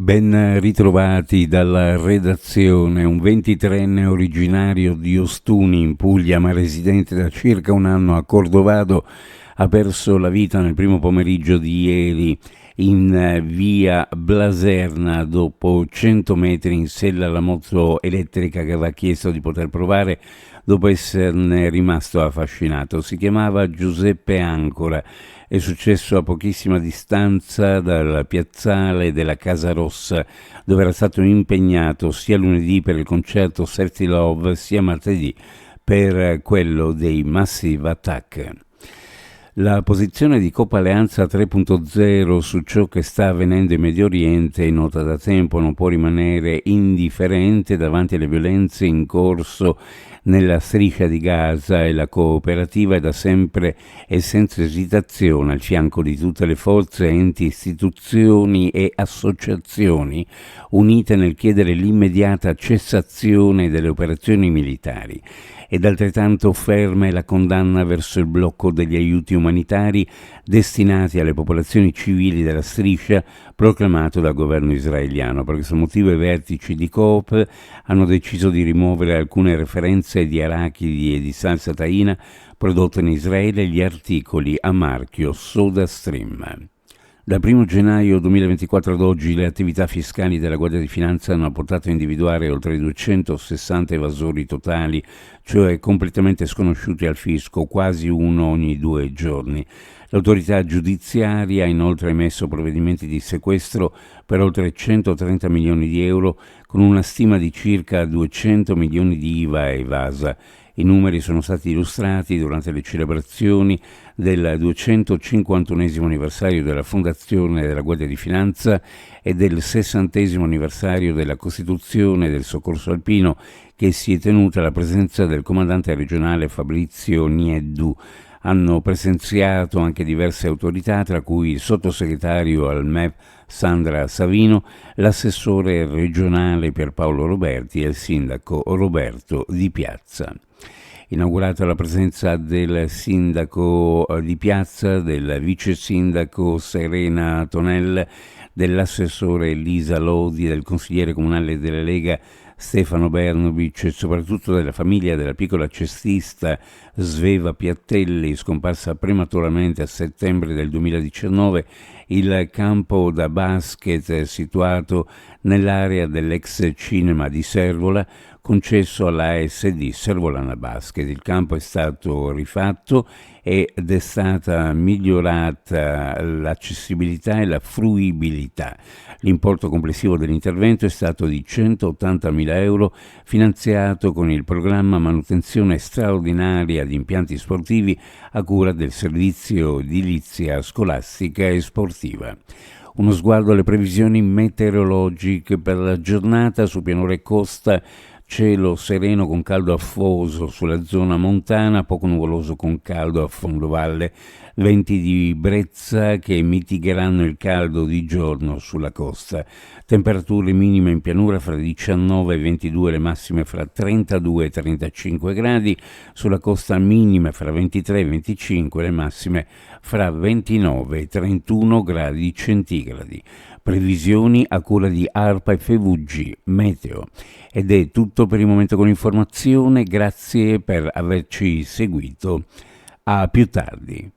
Ben ritrovati dalla redazione. Un 23enne originario di Ostuni in Puglia, ma residente da circa un anno a Cordovado, ha perso la vita nel primo pomeriggio di ieri in via Blaserna dopo 100 metri in sella alla moto elettrica che aveva chiesto di poter provare dopo esserne rimasto affascinato. Si chiamava Giuseppe Ancora. È successo a pochissima distanza dal piazzale della Casa Rossa, dove era stato impegnato sia lunedì per il concerto Thirty Love, sia martedì per quello dei Massive Attack. La posizione di Coppa Alleanza 3.0 su ciò che sta avvenendo in Medio Oriente è nota da tempo, non può rimanere indifferente davanti alle violenze in corso nella striscia di Gaza, e la cooperativa è da sempre e senza esitazione al fianco di tutte le forze, enti, istituzioni e associazioni unite nel chiedere l'immediata cessazione delle operazioni militari. Ed altrettanto ferma è la condanna verso il blocco degli aiuti umanitari destinati alle popolazioni civili della striscia proclamato dal governo israeliano. Per questo motivo i vertici di Coop hanno deciso di rimuovere alcune referenze di arachidi e di salsa taina prodotte in Israele e gli articoli a marchio SodaStream. Dal 1 gennaio 2024 ad oggi le attività fiscali della Guardia di Finanza hanno portato a individuare oltre 260 evasori totali, cioè completamente sconosciuti al fisco, quasi uno ogni 2 giorni. L'autorità giudiziaria ha inoltre emesso provvedimenti di sequestro per oltre 130 milioni di euro, con una stima di circa 200 milioni di IVA evasa. I numeri sono stati illustrati durante le celebrazioni del 251esimo anniversario della fondazione della Guardia di Finanza e del 60esimo anniversario della Costituzione del Soccorso Alpino, che si è tenuta alla presenza del comandante regionale Fabrizio Nieddu. Hanno presenziato anche diverse autorità, tra cui il sottosegretario al MEF Sandra Savino, l'assessore regionale Pierpaolo Roberti e il sindaco Roberto Di Piazza. Inaugurata la presenza del sindaco di Piazza, del vice sindaco Serena Tonel, dell'assessore Lisa Lodi, del consigliere comunale della Lega Stefano Bernovic e soprattutto della famiglia della piccola cestista Sveva Piattelli, scomparsa prematuramente a settembre del 2019, il campo da basket situato nell'area dell'ex cinema di Servola, concesso alla ASD Servolana Basket. Il campo è stato rifatto ed è stata migliorata l'accessibilità e la fruibilità. L'importo complessivo dell'intervento è stato di 180.000 euro, finanziato con il programma Manutenzione straordinaria di impianti sportivi a cura del Servizio Edilizia Scolastica e Sportiva. Uno sguardo alle previsioni meteorologiche per la giornata su pianura e costa. Cielo sereno con caldo afoso sulla zona montana, poco nuvoloso con caldo a fondovalle, venti di brezza che mitigheranno il caldo di giorno sulla costa. Temperature minime in pianura fra 19 e 22, le massime fra 32 e 35 gradi, sulla costa minime fra 23 e 25, le massime fra 29 e 31 gradi centigradi. Previsioni a cura di ARPA e FVG Meteo. Ed è tutto per il momento con l'informazione, grazie per averci seguito. A più tardi.